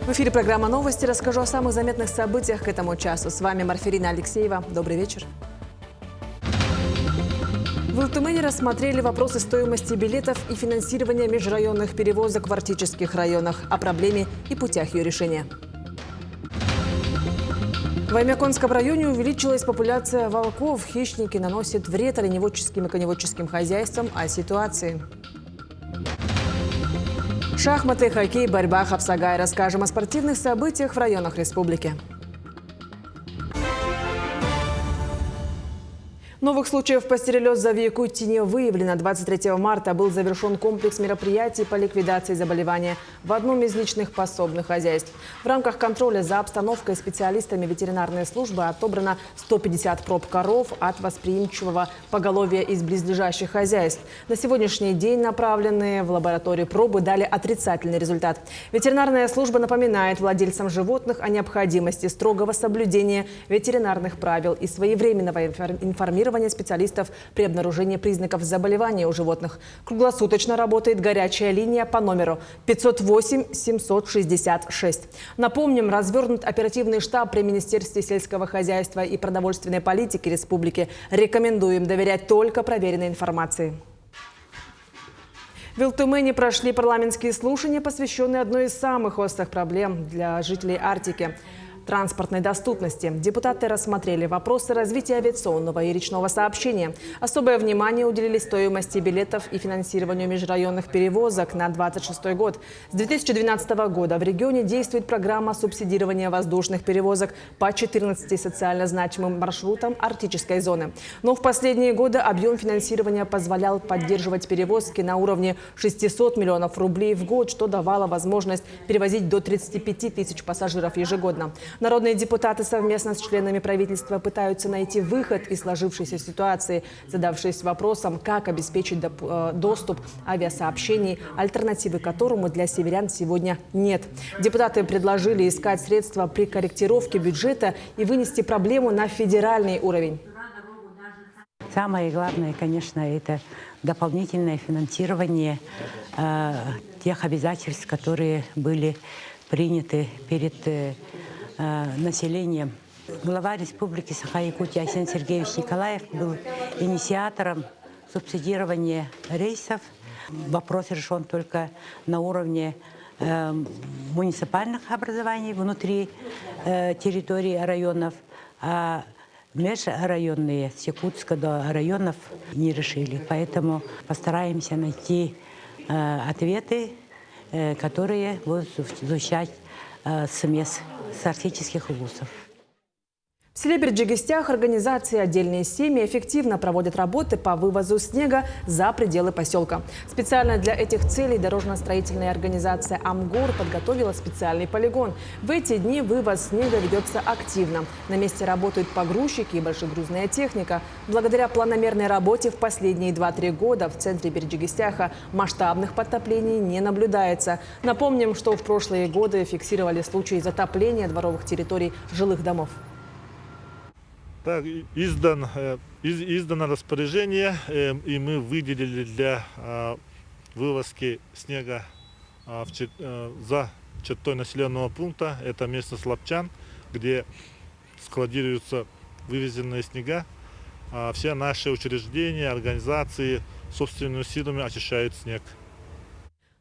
В эфире программа «Новости». Расскажу о самых заметных событиях к этому часу. С вами Марферина Алексеева. Добрый вечер. В Илтумене рассмотрели вопросы стоимости билетов и финансирования межрайонных перевозок в арктических районах, о проблеме и путях ее решения. В Аймяконском районе увеличилась популяция волков. Хищники наносят вред оленеводческим и коневодческим хозяйствам, о ситуации. Шахматы, хоккей, борьба, хапсагай. Расскажем о спортивных событиях в районах республики. Новых случаев пастереллеза в Якутии не выявлено. 23 марта был завершен комплекс мероприятий по ликвидации заболевания в одном из личных подсобных хозяйств. В рамках контроля за обстановкой специалистами ветеринарной службы отобрано 150 проб коров от восприимчивого поголовья из близлежащих хозяйств. На сегодняшний день направленные в лабораторию пробы дали отрицательный результат. Ветеринарная служба напоминает владельцам животных о необходимости строгого соблюдения ветеринарных правил и своевременного информирования специалистов при обнаружении признаков заболевания у животных. Круглосуточно работает горячая линия по номеру 508-766. Напомним, развернут оперативный штаб при Министерстве сельского хозяйства и продовольственной политики республики. Рекомендуем доверять только проверенной информации. В Илтумене прошли парламентские слушания, посвященные одной из самых острых проблем для жителей Арктики – транспортной доступности. Депутаты рассмотрели вопросы развития авиационного и речного сообщения. Особое внимание уделили стоимости билетов и финансированию межрайонных перевозок на 2026 год. С 2012 года в регионе действует программа субсидирования воздушных перевозок по 14 социально значимым маршрутам арктической зоны. Но в последние годы объем финансирования позволял поддерживать перевозки на уровне 600 миллионов рублей в год, что давало возможность перевозить до 35 тысяч пассажиров ежегодно. Народные депутаты совместно с членами правительства пытаются найти выход из сложившейся ситуации, задавшись вопросом, как обеспечить доступ авиасообщений, альтернативы которому для северян сегодня нет. Депутаты предложили искать средства при корректировке бюджета и вынести проблему на федеральный уровень. Самое главное, конечно, это дополнительное финансирование тех обязательств, которые были приняты перед населением. Глава Республики Саха-Якутия Арсений Сергеевич Николаев был инициатором субсидирования рейсов. Вопрос решен только на уровне муниципальных образований внутри территории районов, а межрайонные с Якутска до районов не решили. Поэтому постараемся найти ответы, которые будут звучать с мест с арктических улусов. В селе Берджигистях организации «Отдельные семьи» эффективно проводят работы по вывозу снега за пределы поселка. Специально для этих целей дорожно-строительная организация «Амгор» подготовила специальный полигон. В эти дни вывоз снега ведется активно. На месте работают погрузчики и большегрузная техника. Благодаря планомерной работе в последние 2-3 года в центре Берджигистяха масштабных подтоплений не наблюдается. Напомним, что в прошлые годы фиксировали случаи затопления дворовых территорий жилых домов. Так, издано распоряжение, и мы выделили для вывозки снега за чертой населенного пункта, это местность Лапчан, где складируются вывезенные снега. Все наши учреждения, организации собственными силами очищают снег.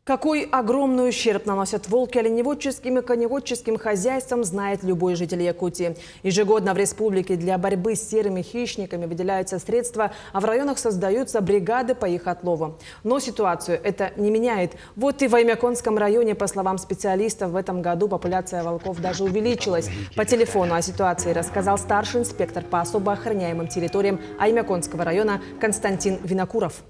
Какой огромный ущерб наносят волки оленеводческим и коневодческим хозяйствам, знает любой житель Якутии. Ежегодно в республике для борьбы с серыми хищниками выделяются средства, а в районах создаются бригады по их отлову. Но ситуацию это не меняет. Вот и в Аймяконском районе, по словам специалистов, в этом году популяция волков даже увеличилась. По телефону о ситуации рассказал старший инспектор по особо охраняемым территориям Аймяконского района Константин Винокуров.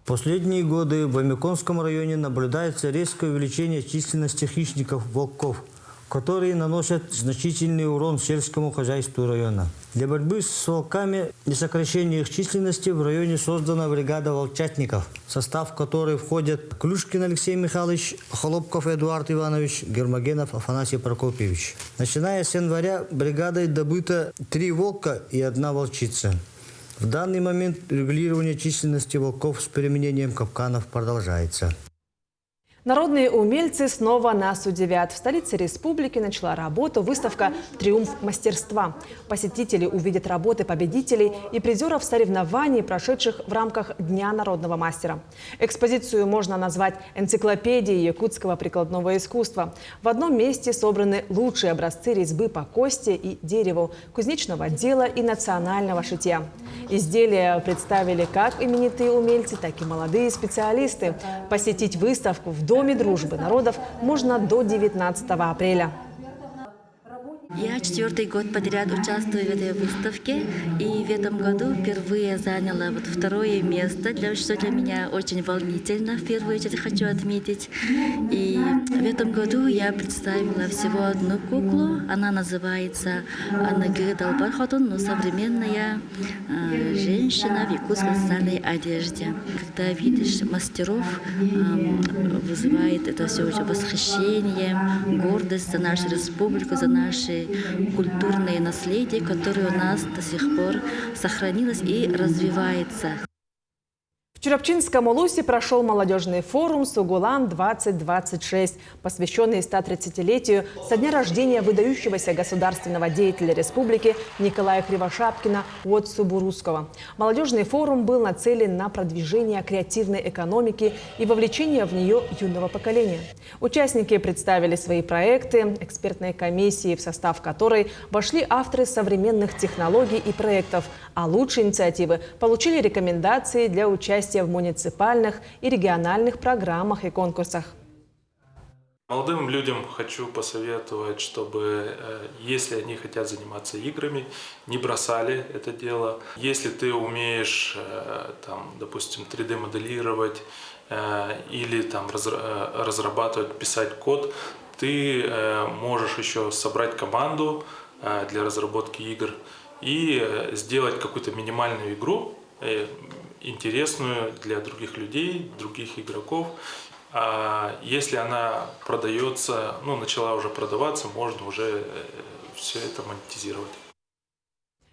В последние годы в Аймяконском районе наблюдается резкое увеличение численности хищников-волков, которые наносят значительный урон сельскому хозяйству района. Для борьбы с волками и сокращения их численности в районе создана бригада волчатников, в состав которой входят Клюшкин Алексей Михайлович, Холопков Эдуард Иванович, Гермогенов Афанасий Прокопьевич. Начиная с января бригадой добыто 3 волка и 1 волчица. В данный момент регулирование численности волков с применением капканов продолжается. Народные умельцы снова нас удивят. В столице республики начала работу выставка «Триумф мастерства». Посетители увидят работы победителей и призеров соревнований, прошедших в рамках Дня народного мастера. Экспозицию можно назвать энциклопедией якутского прикладного искусства. В одном месте собраны лучшие образцы резьбы по кости и дереву, кузнечного дела и национального шитья. Изделия представили как именитые умельцы, так и молодые специалисты. Посетить выставку в Доме дружбы народов можно до 19 апреля. Я 4-й год подряд участвую в этой выставке, и в этом году впервые заняла 2-е место, что для меня очень волнительно, в первую очередь хочу отметить. И в этом году я представила всего одну куклу, она называется Анагы Далбархатун, но современная женщина в якутской национальной одежде. Когда видишь мастеров, вызывает это все уже восхищение, гордость за нашу республику, за наши культурное наследие, которое у нас до сих пор сохранилось и развивается. В Чурапчинском Улусе прошел молодежный форум «Сугулам-2026», посвященный 130-летию со дня рождения выдающегося государственного деятеля республики Николая Кривошапкина Уотсубурусского. Молодежный форум был нацелен на продвижение креативной экономики и вовлечение в нее юного поколения. Участники представили свои проекты экспертной комиссии, в состав которой вошли авторы современных технологий и проектов, а лучшие инициативы получили рекомендации для участия в муниципальных и региональных программах и конкурсах. Молодым людям хочу посоветовать, чтобы, если они хотят заниматься играми, не бросали это дело. Если ты умеешь, там, допустим, 3D-моделировать или там, разрабатывать, писать код, ты можешь еще собрать команду для разработки игр и сделать какую-то минимальную игру, интересную для других людей, других игроков. А если она продается, начала уже продаваться, можно уже все это монетизировать.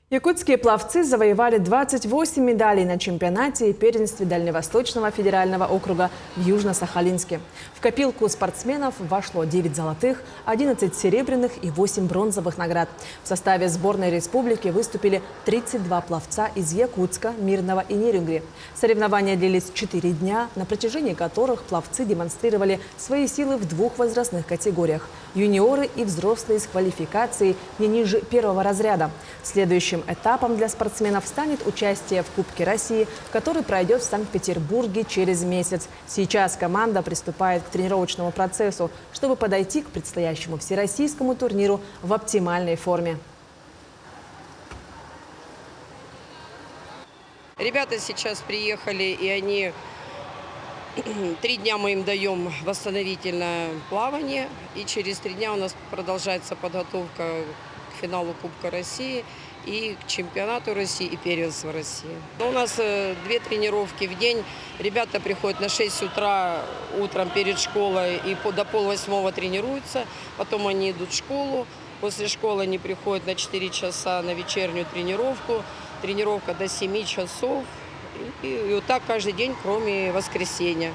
Якутские пловцы завоевали 28 медалей на чемпионате и первенстве Дальневосточного федерального округа в Южно-Сахалинске. В копилку спортсменов вошло 9 золотых, 11 серебряных и 8 бронзовых наград. В составе сборной республики выступили 32 пловца из Якутска, Мирного и Нерюнгри. Соревнования длились 4 дня, на протяжении которых пловцы демонстрировали свои силы в 2 возрастных категориях – юниоры и взрослые с квалификацией не ниже 1-го разряда. Следующим этапом для спортсменов станет участие в Кубке России, который пройдет в Санкт-Петербурге через месяц. Сейчас команда приступает к тренировочному процессу, чтобы подойти к предстоящему всероссийскому турниру в оптимальной форме. Ребята сейчас приехали, и они 3 дня мы им даем восстановительное плавание, и через 3 дня у нас продолжается подготовка к финалу Кубка России и к чемпионату России и первенству России. Но у нас 2 тренировки в день. Ребята приходят на 6 утра утром перед школой и до 7:30 тренируются. Потом они идут в школу. После школы они приходят на 4 часа на вечернюю тренировку. Тренировка до 7 часов. И вот так каждый день, кроме воскресенья.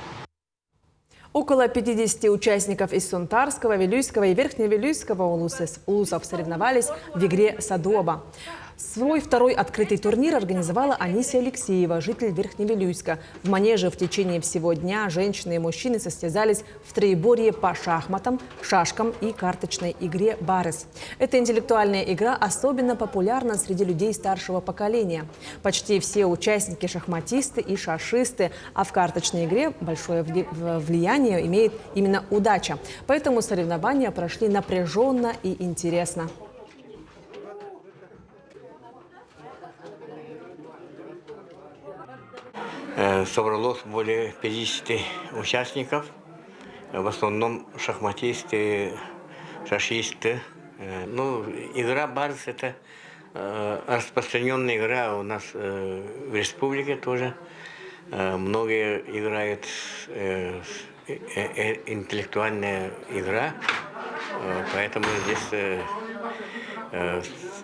Около 50 участников из Сунтарского, Вилюйского и Верхневилюйского улусов соревновались в игре «Садоба». Свой 2-й открытый турнир организовала Анисия Алексеева, житель Верхневилюйска. В манеже в течение всего дня женщины и мужчины состязались в троеборье по шахматам, шашкам и карточной игре «Барес». Эта интеллектуальная игра особенно популярна среди людей старшего поколения. Почти все участники – шахматисты и шашисты, а в карточной игре большое влияние имеет именно удача. Поэтому соревнования прошли напряженно и интересно. Собралось более 50 участников, в основном шахматисты, шашисты. Игра «Барс» – это распространенная игра у нас в республике тоже. Многие играют интеллектуальная игра, поэтому здесь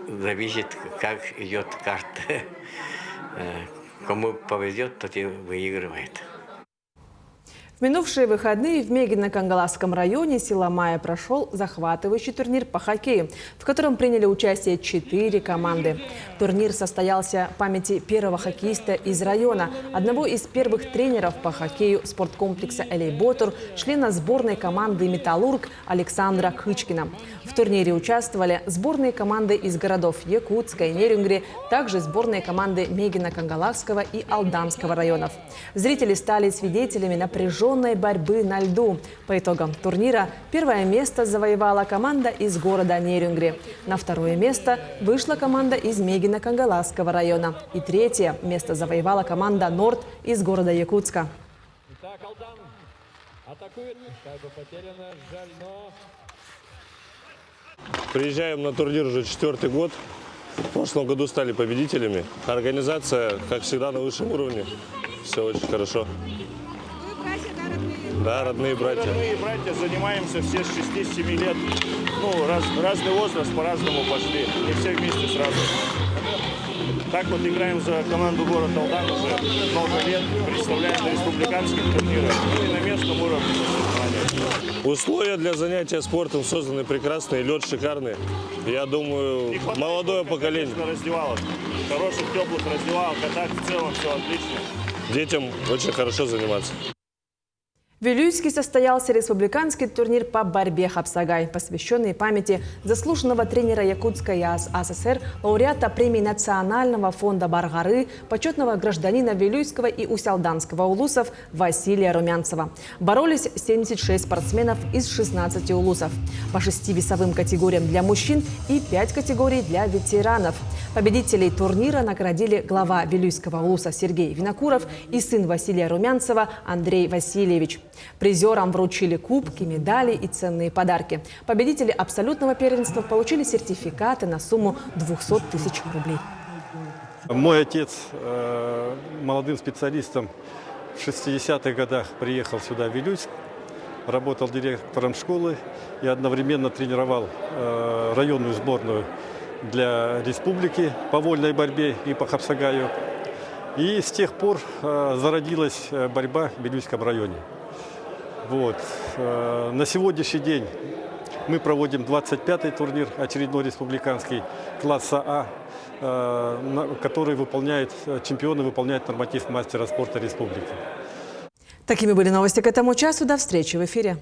зависит, как идет карта. Кому повезет, тот и выигрывает. В минувшие выходные в Мегино-Кангаласском районе села Мая прошел захватывающий турнир по хоккею, в котором приняли участие 4 команды. Турнир состоялся в памяти первого хоккеиста из района, одного из первых тренеров по хоккею спорткомплекса «Элейботур», члена сборной команды «Металлург» Александра Кычкина. В турнире участвовали сборные команды из городов Якутска и Нерюнгри, также сборные команды Мегино-Кангаласского и Алданского районов. Зрители стали свидетелями напряженной борьбы на льду. По итогам турнира первое место завоевала команда из города Нерюнгри. На второе место вышла команда из Мегино-Кангаласского района. И третье место завоевала команда «Норд» из города Якутска. Итак, Алдан атакует. Шайба потеряна. Жаль, но... Приезжаем на турнир уже 4-й год. В прошлом году стали победителями. Организация, как всегда, на высшем уровне. Все очень хорошо. Да, родные братья. Родные братья, занимаемся все с 6-7 лет. Ну, разный возраст, по-разному пошли. Не все вместе сразу. Так вот играем за команду города Алдан уже много лет. Представляем на республиканских турнирах. Ну и на местном уровне соревнования. Условия для занятия спортом созданы прекрасные, лед шикарный. Я думаю, молодое поколение. Раздевалок. Хороших, теплых раздевалок, а так в целом все отлично. Детям очень хорошо заниматься. В Вилюйске состоялся республиканский турнир по борьбе «Хапсагай», посвященный памяти заслуженного тренера Якутской АССР, лауреата премии Национального фонда Бар-горы, почетного гражданина Вилюйского и Усялданского улусов Василия Румянцева. Боролись 76 спортсменов из 16 улусов. По 6 весовым категориям для мужчин и 5 категорий для ветеранов. Победителей турнира наградили глава Вилюйского улуса Сергей Винокуров и сын Василия Румянцева Андрей Васильевич. Призерам вручили кубки, медали и ценные подарки. Победители абсолютного первенства получили сертификаты на сумму 200 000 рублей. Мой отец молодым специалистом в 60-х годах приехал сюда, в Вилюйск, работал директором школы и одновременно тренировал районную сборную для республики по вольной борьбе и по Хапсагаю. И с тех пор зародилась борьба в Вилюйском районе. Вот. На сегодняшний день мы проводим 25-й турнир, очередной республиканский класса А, который чемпионы выполняют норматив мастера спорта республики. Такими были новости к этому часу. До встречи в эфире.